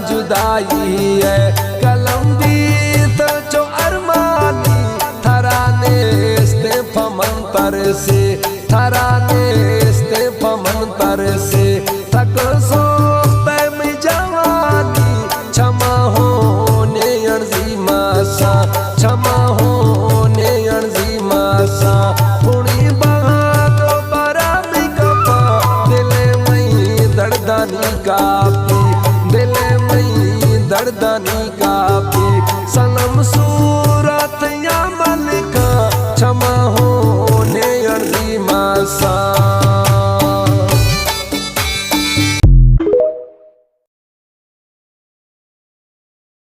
जुदाई है कलम दी तो जो अरमानी थराने इस्ते फमन पर से थराने इस्ते फमन पर से थक सो पैम जवानी क्षमा होने अर्जी मासा क्षमा होने अर्जी मासा पुणी बहादो बरा कपा दिले मई दर्दानी कापी दिले मई दर्दानी का